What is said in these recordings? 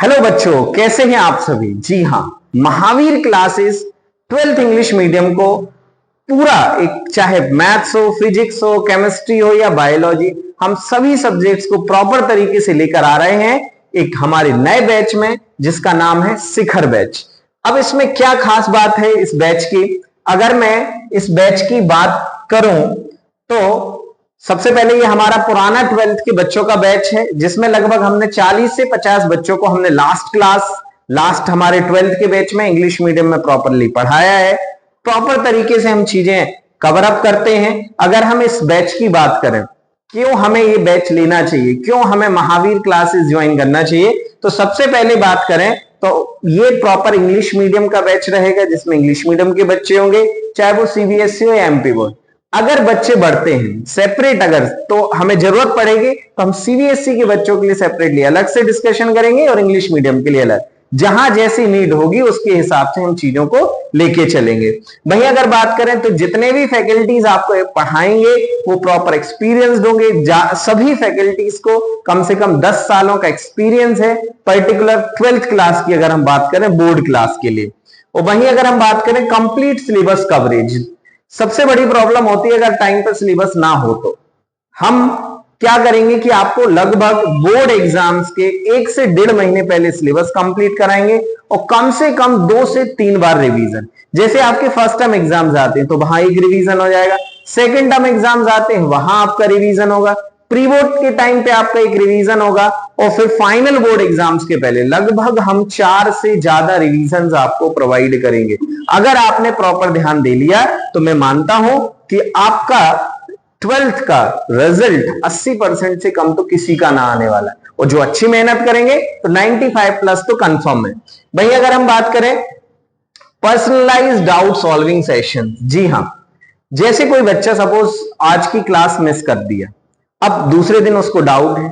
Hello बच्चों, कैसे हैं आप सभी। जी हाँ, Mahavir classes 12th English medium को पूरा एक, चाहे मैथ्स हो, फिजिक्स हो, केमिस्ट्री हो या बायोलॉजी, हम सभी सब्जेक्ट्स को प्रॉपर तरीके से लेकर आ रहे हैं एक हमारे नए बैच में, जिसका नाम है शिखर बैच। अब इसमें क्या खास बात है इस बैच की? अगर मैं इस बैच की बात करूं तो सबसे पहले ये हमारा पुराना 12th के बच्चों का बैच है, जिसमें लगभग हमने 40 से 50 बच्चों को हमने लास्ट हमारे 12th के बैच में इंग्लिश मीडियम में प्रॉपरली पढ़ाया है। प्रॉपर तरीके से हम चीजें कवर अप करते हैं। अगर हम इस बैच की बात करें, क्यों हमें ये बैच लेना चाहिए, क्यों हमें महावीर क्लासेस ज्वाइन करना चाहिए, तो सबसे पहले बात करें तो ये प्रॉपर इंग्लिश मीडियम का बैच रहेगा, जिसमें इंग्लिश मीडियम के बच्चे होंगे, चाहे वो सीबीएसई हो या एमपी बोर्ड। अगर बच्चे बढ़ते हैं सेपरेट, अगर तो हमें जरूरत पड़ेगी तो हम सीबीएसई के बच्चों के लिए सेपरेटली अलग से डिस्कशन करेंगे और इंग्लिश मीडियम के लिए अलग, जहां जैसी नीड होगी उसके हिसाब से हम चीजों को लेके चलेंगे। वहीं अगर बात करें तो जितने भी फैकल्टीज आपको पढ़ाएंगे वो प्रॉपर एक्सपीरियंस्ड होंगे। सभी फैकल्टीज को कम से कम 10 सालों का एक्सपीरियंस है, पर्टिकुलर 12th क्लास की अगर हम बात करें बोर्ड क्लास के लिए। और वहीं अगर हम बात करें कंप्लीट सिलेबस कवरेज, सबसे बड़ी प्रॉब्लम होती है अगर टाइम पर सिलेबस ना हो तो हम क्या करेंगे कि आपको लगभग बोर्ड एग्जाम्स के 1 से 1.5 महीने पहले सिलेबस कंप्लीट कराएंगे और कम से कम 2 से 3 बार रिवीजन। जैसे आपके फर्स्ट टर्म एग्जाम्स आते हैं तो वहां एक रिवीजन हो जाएगा, सेकंड टर्म एग्जाम्स आते हैं वहां आपका रिवीजन होगा, प्री बोर्ड के टाइम पे आपका एक रिवीजन होगा, और फिर फाइनल बोर्ड एग्जाम्स के पहले लगभग हम 4 से ज्यादा रिवीजन आपको प्रोवाइड करेंगे। अगर आपने प्रॉपर ध्यान दे लिया तो मैं मानता हूं कि आपका 12th का रिजल्ट 80% से कम तो किसी का ना आने वाला है, और जो अच्छी मेहनत करेंगे तो 95 प्लस तो कंफर्म है। भाई अगर हम बात करें पर्सनलाइज्ड डाउट सॉल्विंग सेशन, जी हां, जैसे कोई बच्चा सपोज आज की क्लास मिस कर दिया, अब दूसरे दिन उसको डाउट है,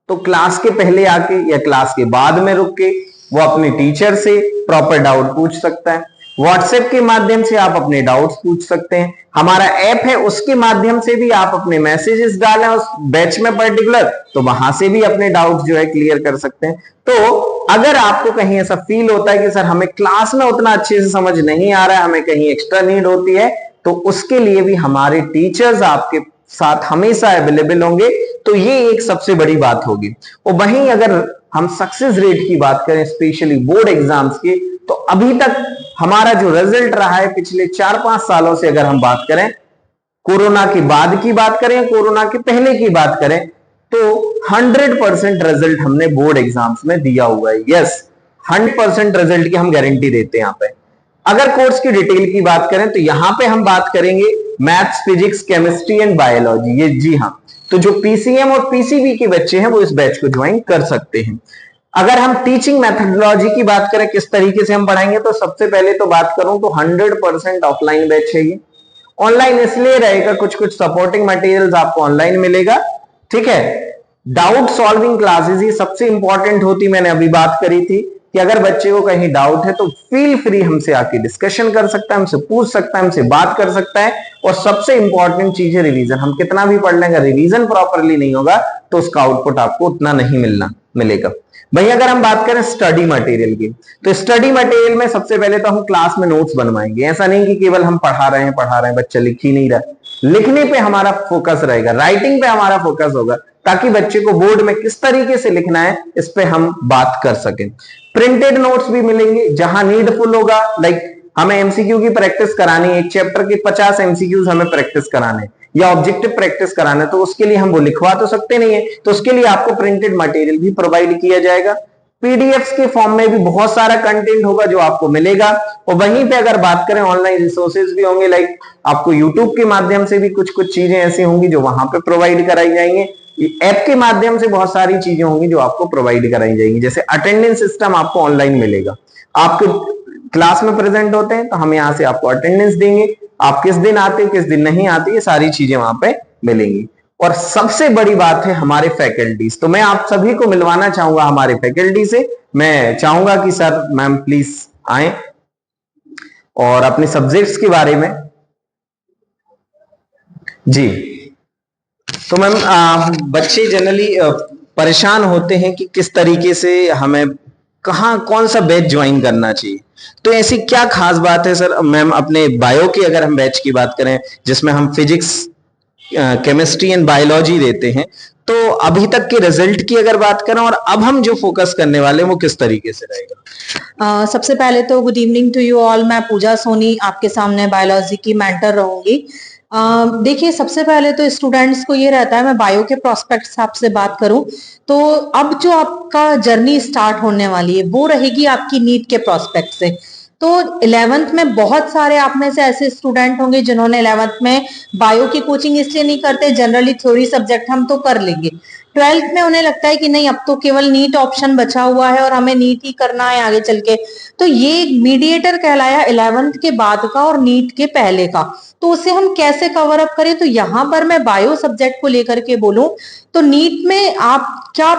तो क्लास के पहले आके या क्लास के बाद में रुक के वो अपने टीचर से प्रॉपर डाउट पूछ सकता है। व्हाट्सएप के माध्यम से आप अपने डाउट्स पूछ सकते हैं, हमारा ऐप है उसके माध्यम से भी आप अपने मैसेजेस डालें उस बैच में पर्टिकुलर, तो वहां से भी अपने डाउट्स जो है क्लियर कर सकते हैं। तो अगर आपको कहीं ऐसा फील होता है कि सर हमें क्लास में उतना अच्छे से समझ नहीं आ रहा है, हमें कहीं एक्स्ट्रा नीड होती है, तो उसके लिए भी हमारे टीचर्स आपके साथ हमेशा अवेलेबल होंगे। तो ये एक सबसे बड़ी बात होगी। और वहीं अगर हम सक्सेस रेट की बात करें स्पेशली बोर्ड एग्जाम्स की, तो अभी तक हमारा जो रिजल्ट रहा है पिछले 4-5 सालों से, अगर हम बात करें कोरोना के बाद की बात करें, कोरोना के पहले की बात करें, तो 100% रिजल्ट हमने बोर्ड एग्जाम्स में दिया हुआ है। यस, 100% रिजल्ट की हम गारंटी देते हैं यहां पे। अगर कोर्स की डिटेल की बात करें तो यहां पे हम बात करेंगे maths, physics, chemistry and biology. ये जी हाँ, तो जो पीसीएम और पीसीबी के बच्चे हैं वो इस बैच को ज्वाइन कर सकते हैं। अगर हम टीचिंग मेथोडोलॉजी की बात करें किस तरीके से हम पढ़ाएंगे, तो सबसे पहले तो बात करूं तो 100% ऑफलाइन बैच है ये। ऑनलाइन इसलिए रहेगा, कुछ कुछ सपोर्टिंग मटेरियल्स आपको ऑनलाइन मिलेगा, ठीक है। डाउट सॉल्विंग क्लासेस ही सबसे इंपॉर्टेंट होती, मैंने अभी बात करी थी कि अगर बच्चे को कहीं डाउट है तो फील फ्री हमसे आके डिस्कशन कर सकता है, हमसे पूछ सकता है, हमसे बात कर सकता है। और सबसे इंपॉर्टेंट चीज है रिवीजन। हम कितना भी पढ़ लेंगे, रिवीजन प्रॉपरली नहीं होगा तो उसका आउटपुट आपको उतना नहीं मिलेगा। भाई अगर हम बात करें स्टडी मटेरियल की, तो स्टडी मटेरियल में सबसे पहले तो हम क्लास में नोट्स बनवाएंगे। ऐसा नहीं कि केवल हम पढ़ा रहे हैं बच्चा लिख ही नहीं रहा, लिखने पे हमारा फोकस रहेगा, राइटिंग पे हमारा फोकस होगा, ताकि बच्चे को बोर्ड में किस तरीके से लिखना है इस पे हम बात कर सकें। प्रिंटेड नोट्स भी मिलेंगे जहां नीडफुल होगा, लाइक हमें एमसीक्यू की प्रैक्टिस करानी है, एक चैप्टर के 50 एमसीक्यूज हमें प्रैक्टिस कराने या ऑब्जेक्टिव प्रैक्टिस कराना है, तो उसके लिए हम वो लिखवा तो सकते नहीं है, तो उसके लिए आपको प्रिंटेड मटेरियल भी प्रोवाइड किया जाएगा। पीडीएफ के फॉर्म में भी बहुत सारा कंटेंट होगा जो आपको मिलेगा। और वहीं पे अगर बात करें ऑनलाइन रिसोर्सेज भी होंगे, लाइक आपको यूट्यूब के माध्यम से भी कुछ चीजें ऐसी होंगी जो वहां पे प्रोवाइड कराई जाएंगे। ऐप के माध्यम से बहुत सारी चीजें होंगी जो आपको प्रोवाइड कराई जाएंगी, जैसे अटेंडेंस सिस्टम आपको ऑनलाइन मिलेगा। आपके क्लास में प्रेजेंट होते हैं तो हम यहाँ से आपको अटेंडेंस देंगे, आप किस दिन आते हैं किस दिन नहीं आते, ये सारी चीजें वहां पे मिलेंगी। और सबसे बड़ी बात है हमारे फैकल्टीज, तो मैं आप सभी को मिलवाना चाहूंगा हमारे फैकल्टी से। मैं चाहूंगा कि सर मैम प्लीज आए और अपने सब्जेक्ट्स के बारे में। जी, तो मैम बच्चे जनरली परेशान होते हैं कि किस तरीके से हमें कहाँ कौन सा बैच ज्वाइन करना चाहिए। तो ऐसी क्या खास बात है सर मैम अपने बायो की अगर हम बैच की बात करें जिसमें हम फिजिक्स केमिस्ट्री एंड बायोलॉजी देते हैं, तो अभी तक के रिजल्ट की अगर बात करें और अब हम जो फोकस करने वाले हैं वो किस तरीके से रहेगा? सबसे पहले तो good evening to you all. मैं पूजा सोनी आपके सामने बायोलॉजी की मेंटर रहूंगी। देखिए, सबसे पहले तो स्टूडेंट्स को ये रहता है, मैं बायो के प्रोस्पेक्ट्स आपसे बात करूं तो अब जो आपका जर्नी स्टार्ट होने वाली है वो रहेगी आपकी नीट के प्रोस्पेक्ट से। तो 11th में बहुत सारे आप में से ऐसे स्टूडेंट होंगे जिन्होंने 11th में बायो की कोचिंग इसलिए नहीं करते, जनरली थ्योरी सब्जेक्ट हम तो कर लेंगे। 12th में उन्हें लगता है कि नहीं, अब तो केवल नीट ऑप्शन बचा हुआ है और हमें नीट ही करना है आगे चल के। तो ये मीडिएटर कहलाया 11th के बाद का और नीट के पहले का। तो उसे हम कैसे कवर अप करें, तो यहाँ पर मैं बायो सब्जेक्ट को लेकर के बोलूं तो नीट में आप क्या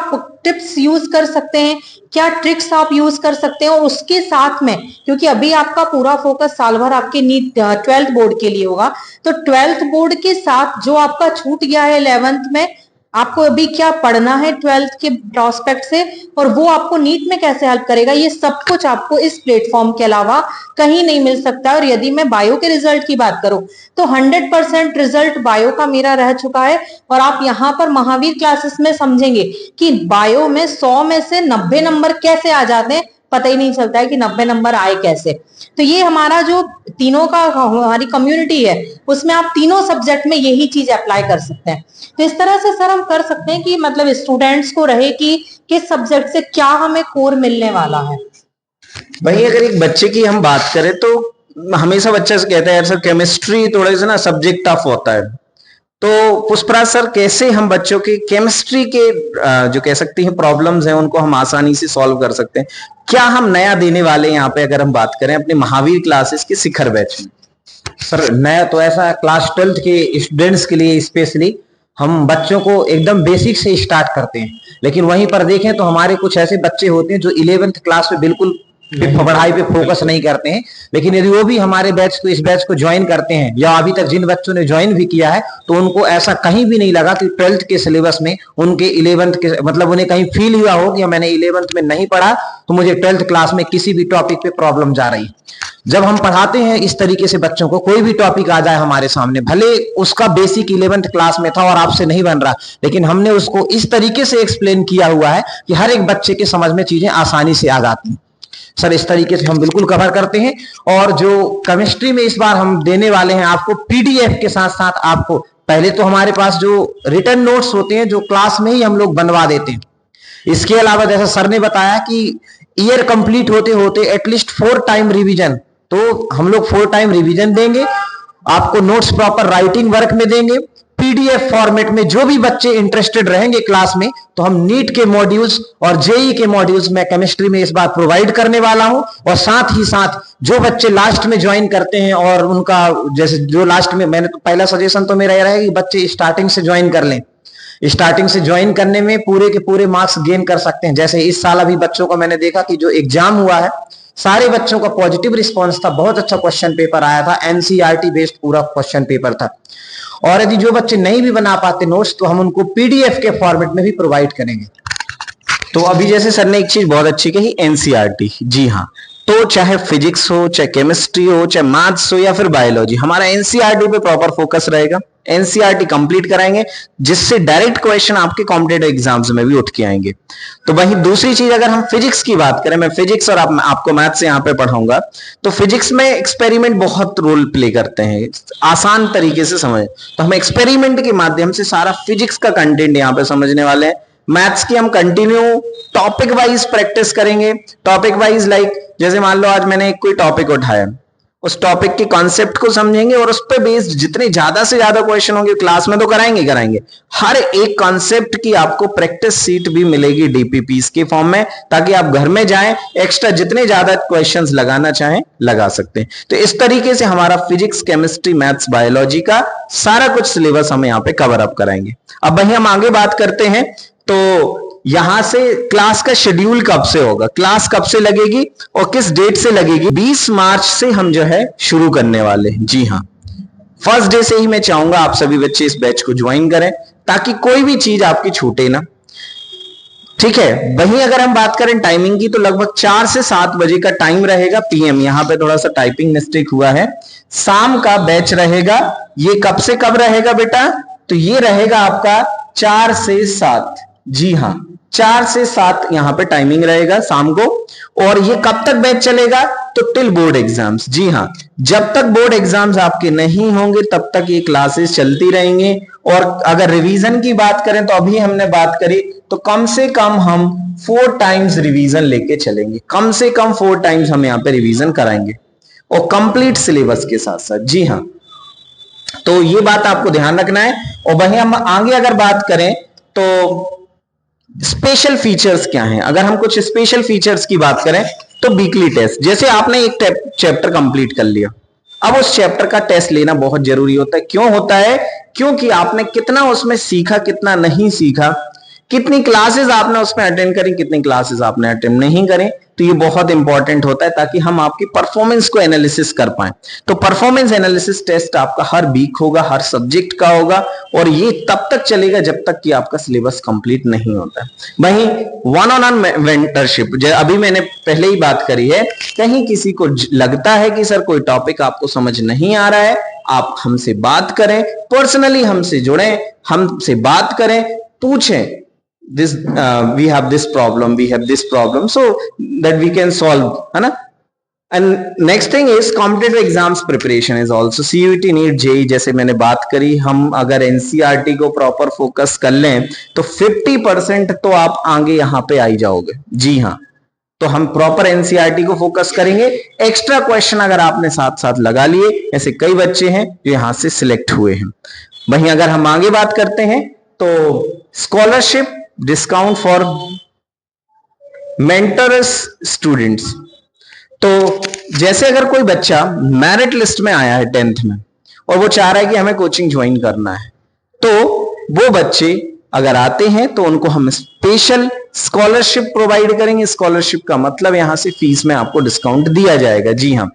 टिप्स यूज कर सकते हैं, क्या ट्रिक्स आप यूज कर सकते हैं, और उसके साथ में क्योंकि अभी आपका पूरा फोकस साल भर आपके नीट 12th बोर्ड के लिए होगा, तो 12th बोर्ड के साथ जो आपका छूट गया है 11th में, आपको अभी क्या पढ़ना है 12th के प्रोस्पेक्ट से और वो आपको नीट में कैसे हेल्प करेगा, ये सब कुछ आपको इस प्लेटफॉर्म के अलावा कहीं नहीं मिल सकता। और यदि मैं बायो के रिजल्ट की बात करूं तो 100% रिजल्ट बायो का मेरा रह चुका है। और आप यहाँ पर महावीर क्लासेस में समझेंगे कि बायो में 100 में से 90 नंबर कैसे आ जाते हैं, पता ही नहीं चलता है कि 90 नंबर आए कैसे। तो ये हमारा जो तीनों का हमारी कम्युनिटी है उसमें आप तीनों सब्जेक्ट में यही चीज अप्लाई कर सकते हैं। तो इस तरह से सर हम कर सकते हैं कि मतलब स्टूडेंट्स को रहे कि किस सब्जेक्ट से क्या हमें कोर मिलने वाला है। भाई अगर एक बच्चे की हम बात करें तो हमेशा बच्चा से कहता है यार सर केमिस्ट्री थोड़ा सा ना सब्जेक्ट टफ होता है, तो पुष्पराज सर कैसे हम बच्चों के केमिस्ट्री के जो कह सकते हैं प्रॉब्लम्स हैं उनको हम आसानी से सॉल्व कर सकते हैं? क्या हम नया देने वाले हैं यहाँ पे अगर हम बात करें अपने महावीर क्लासेस के शिखर बैच में? सर नया तो ऐसा क्लास 12th के स्टूडेंट्स के लिए स्पेशली हम बच्चों को एकदम बेसिक से स्टार्ट करते हैं, लेकिन वहीं पर देखें तो हमारे कुछ ऐसे बच्चे होते हैं जो 11th क्लास में बिल्कुल पढ़ाई पे फोकस नहीं करते हैं, लेकिन यदि वो भी हमारे बैच को इस बैच को ज्वाइन करते हैं या अभी तक जिन बच्चों ने ज्वाइन भी किया है तो उनको ऐसा कहीं भी नहीं लगा कि 12th के सिलेबस में उनके 11th के मतलब उन्हें कहीं फील हुआ हो कि मैंने 11th में नहीं पढ़ा तो मुझे 12th क्लास में किसी भी टॉपिक पे प्रॉब्लम जा रही। जब हम पढ़ाते हैं इस तरीके से बच्चों को, कोई भी टॉपिक आ जाए हमारे सामने, भले उसका बेसिक 11th क्लास में था और आपसे नहीं बन रहा, लेकिन हमने उसको इस तरीके से एक्सप्लेन किया हुआ है कि हर एक बच्चे के समझ में चीजें आसानी से आ जाती हैं। सर इस तरीके से हम बिल्कुल कवर करते हैं। और जो केमिस्ट्री में इस बार हम देने वाले हैं आपको पीडीएफ के साथ साथ आपको पहले तो हमारे पास जो रिटर्न नोट्स होते हैं जो क्लास में ही हम लोग बनवा देते हैं, इसके अलावा जैसा सर ने बताया कि ईयर कंप्लीट होते होते एटलीस्ट 4 टाइम रिवीजन, तो हम लोग 4 टाइम रिवीजन देंगे, आपको नोट्स प्रॉपर राइटिंग वर्क में देंगे, पीडीएफ फॉर्मेट में। जो भी बच्चे इंटरेस्टेड रहेंगे क्लास में तो हम नीट के मॉड्यूल्स और जेई के मॉड्यूल्स मैं केमिस्ट्री में इस बार प्रोवाइड करने वाला हूं। और साथ ही साथ जो बच्चे लास्ट में ज्वाइन करते हैं और उनका जैसे जो लास्ट में, मैंने तो पहला सजेशन तो मेरा यह रहेगा कि बच्चे स्टार्टिंग से ज्वाइन कर लें। स्टार्टिंग से ज्वाइन करने में पूरे के पूरे मार्क्स गेन कर सकते हैं। जैसे इस साल अभी बच्चों का मैंने देखा कि जो एग्जाम हुआ है सारे बच्चों का पॉजिटिव रिस्पांस था, बहुत अच्छा क्वेश्चन पेपर आया था, एनसीईआरटी बेस्ड पूरा क्वेश्चन पेपर था। और यदि जो बच्चे नहीं भी बना पाते नोट्स तो हम उनको पीडीएफ के फॉर्मेट में भी प्रोवाइड करेंगे। तो अभी जैसे सर ने एक चीज बहुत अच्छी कही, एनसीईआरटी, जी हाँ, तो चाहे फिजिक्स हो, चाहे केमिस्ट्री हो, चाहे मैथ्स हो या फिर बायोलॉजी, हमारा एनसीईआरटी पे प्रॉपर फोकस रहेगा। एनसीईआरटी कंप्लीट कराएंगे जिससे डायरेक्ट क्वेश्चन आपके कॉम्पिटिटिव एग्जाम्स में भी उठ के आएंगे। तो वही दूसरी चीज अगर हम फिजिक्स की बात करें, मैं फिजिक्स और आपको मैथ्स यहाँ पे पढ़ाऊंगा, तो फिजिक्स में एक्सपेरिमेंट बहुत रोल प्ले करते हैं, आसान तरीके से समझ, तो हम एक्सपेरिमेंट के माध्यम से सारा फिजिक्स का कंटेंट यहाँ पे समझने वाले हैं। मैथ्स की हम कंटिन्यू टॉपिक वाइज प्रैक्टिस करेंगे, टॉपिक वाइज लाइक जैसे मान लो आज मैंने एक कोई टॉपिक उठाया, उस टॉपिक के कॉन्सेप्ट को समझेंगे और उस पर बेस्ड जितने ज्यादा से ज्यादा क्वेश्चन होंगे क्लास में तो कराएंगे। हर एक कॉन्सेप्ट की आपको प्रैक्टिस सीट भी मिलेगी डीपीपीस के फॉर्म में, ताकि आप घर में जाएं एक्स्ट्रा जितने ज्यादा क्वेश्चंस लगाना चाहें लगा सकते हैं। तो इस तरीके से हमारा फिजिक्स, केमिस्ट्री, मैथ्स, बायोलॉजी का सारा कुछ सिलेबस हम यहाँ पे कवर अप कराएंगे। अब वही हम आगे बात करते हैं, तो यहां से क्लास का शेड्यूल कब से होगा, क्लास कब से लगेगी और किस डेट से लगेगी? 20 मार्च से हम जो है शुरू करने वाले हैं। जी हाँ, फर्स्ट डे से ही मैं चाहूंगा आप सभी बच्चे इस बैच को ज्वाइन करें ताकि कोई भी चीज आपकी छूटे ना। ठीक है। वहीं अगर हम बात करें टाइमिंग की तो लगभग 4 से 7 बजे का टाइम रहेगा पीएम। यहां पे थोड़ा सा टाइपिंग मिस्टेक हुआ है। शाम का बैच रहेगा। ये कब से कब रहेगा बेटा? तो ये रहेगा आपका 4 से 7। जी हां, 4 से 7 यहां पे टाइमिंग रहेगा शाम को। और ये कब तक बैच चलेगा? तो टिल बोर्ड एग्जाम्स। जी हां, जब तक बोर्ड एग्जाम्स आपके नहीं होंगे तब तक ये क्लासेस चलती रहेंगी। और अगर रिवीजन की बात करें तो अभी हमने बात करी तो कम से कम हम 4 टाइम्स रिवीजन लेके चलेंगे। कम से कम 4 टाइम्स हम यहाँ पे रिवीजन कराएंगे और कंप्लीट सिलेबस के साथ साथ। जी हाँ, तो ये बात आपको ध्यान रखना है। और वहीं हम आगे अगर बात करें तो स्पेशल फीचर्स क्या हैं? अगर हम कुछ स्पेशल फीचर्स की बात करें तो वीकली टेस्ट। जैसे आपने एक चैप्टर कंप्लीट कर लिया, अब उस चैप्टर का टेस्ट लेना बहुत जरूरी होता है। क्यों होता है? क्योंकि आपने कितना उसमें सीखा, कितना नहीं सीखा, कितनी क्लासेस आपने उसमें अटेंड करी, कितनी क्लासेस आपने अटेंड नहीं करी। तो ये बहुत इंपॉर्टेंट होता है ताकि हम आपकी परफॉर्मेंस को एनालिसिस कर पाए। तो परफॉर्मेंस एनालिसिस टेस्ट आपका हर वीक होगा, हर सब्जेक्ट का होगा और ये तब तक चलेगा जब तक कि आपका सिलेबस कंप्लीट नहीं होता है। वहीं वन ऑन वन मेंटरशिप, अभी मैंने पहले ही बात करी है, कहीं किसी को लगता है कि सर कोई टॉपिक आपको समझ नहीं आ रहा है, आप हमसे बात करें, पर्सनली हमसे जुड़ें, हमसे बात करें, पूछें this we have this problem so that we can solve, है ना। and next thing is competitive exams preparation is also CUET NEET JEE। जैसे मैंने बात करी, हम अगर NCERT को प्रॉपर फोकस कर लें तो 50% तो आप आगे यहाँ पे आई जाओगे। जी हाँ, तो हम प्रॉपर NCERT को फोकस करेंगे। एक्स्ट्रा क्वेश्चन अगर आपने साथ साथ लगा लिए, ऐसे कई बच्चे हैं जो यहां से सिलेक्ट हुए हैं। वहीं अगर हम आगे बात करते हैं तो scholarship discount for mentors students. तो जैसे अगर कोई बच्चा मेरिट लिस्ट में आया है 10th में और वो चाह रहा है कि हमें कोचिंग ज्वाइन करना है, तो वो बच्चे अगर आते हैं तो उनको हम स्पेशल स्कॉलरशिप प्रोवाइड करेंगे। स्कॉलरशिप का मतलब यहां से फीस में आपको डिस्काउंट दिया जाएगा। जी हाँ,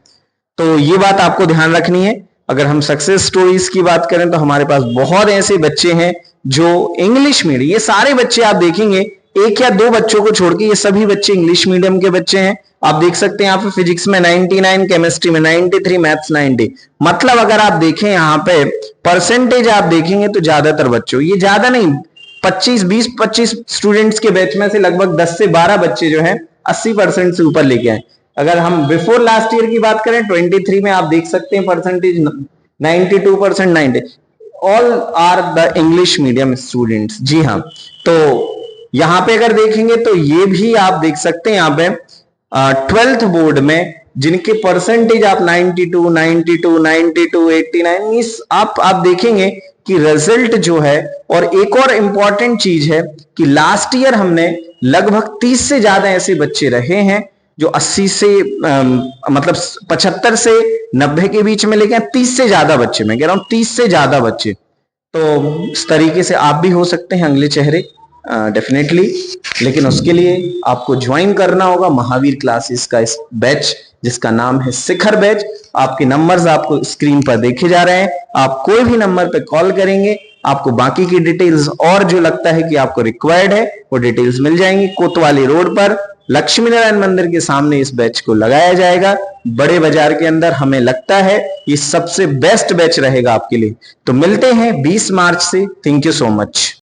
तो ये बात आपको ध्यान रखनी है। अगर हम सक्सेस स्टोरीज की बात करें तो हमारे पास बहुत ऐसे बच्चे हैं जो इंग्लिश मीडियम, ये सारे बच्चे आप देखेंगे, एक या दो बच्चों को छोड़ के ये सभी बच्चे इंग्लिश मीडियम के बच्चे हैं। आप देख सकते हैं यहाँ पे फिजिक्स में 99, केमिस्ट्री में 93, मैथ्स 90। मतलब अगर आप देखें यहाँ पे परसेंटेज आप देखेंगे तो ज्यादातर बच्चों, ये ज्यादा नहीं, 20-25 स्टूडेंट्स के बैच में से लगभग 10 से 12 बच्चे जो हैं 80% से ऊपर लेके आए। अगर हम बिफोर लास्ट ईयर की बात करें 23 में आप देख सकते हैं percentage 92%, 90 all are the English medium students. जी हाँ, तो यहां पे अगर देखेंगे तो ये भी आप देख सकते हैं यहाँ पे 12th बोर्ड में जिनके परसेंटेज आप 92, 92, 92, 89, आप देखेंगे कि रिजल्ट जो है। और एक और इंपॉर्टेंट चीज है कि लास्ट ईयर हमने लगभग 30 से ज्यादा ऐसे बच्चे रहे हैं जो 80 से मतलब 75 से 90 के बीच में लेके 30 से ज्यादा बच्चे, मैं कह रहा हूं 30 से ज्यादा बच्चे। तो इस तरीके से आप भी हो सकते हैं अगले चेहरे डेफिनेटली। लेकिन उसके लिए आपको ज्वाइन करना होगा महावीर क्लासेस का इस बैच जिसका नाम है शिखर बैच। आपके नंबर्स आपको स्क्रीन पर देखे जा रहे हैं, आप कोई भी नंबर पे कॉल करेंगे, आपको बाकी की डिटेल्स और जो लगता है कि आपको रिक्वायर्ड है वो डिटेल्स मिल जाएंगी। कोतवाली रोड पर लक्ष्मी नारायण मंदिर के सामने इस बैच को लगाया जाएगा, बड़े बाजार के अंदर। हमें लगता है ये सबसे बेस्ट बैच रहेगा आपके लिए। तो मिलते हैं 20 मार्च से। Thank you so much.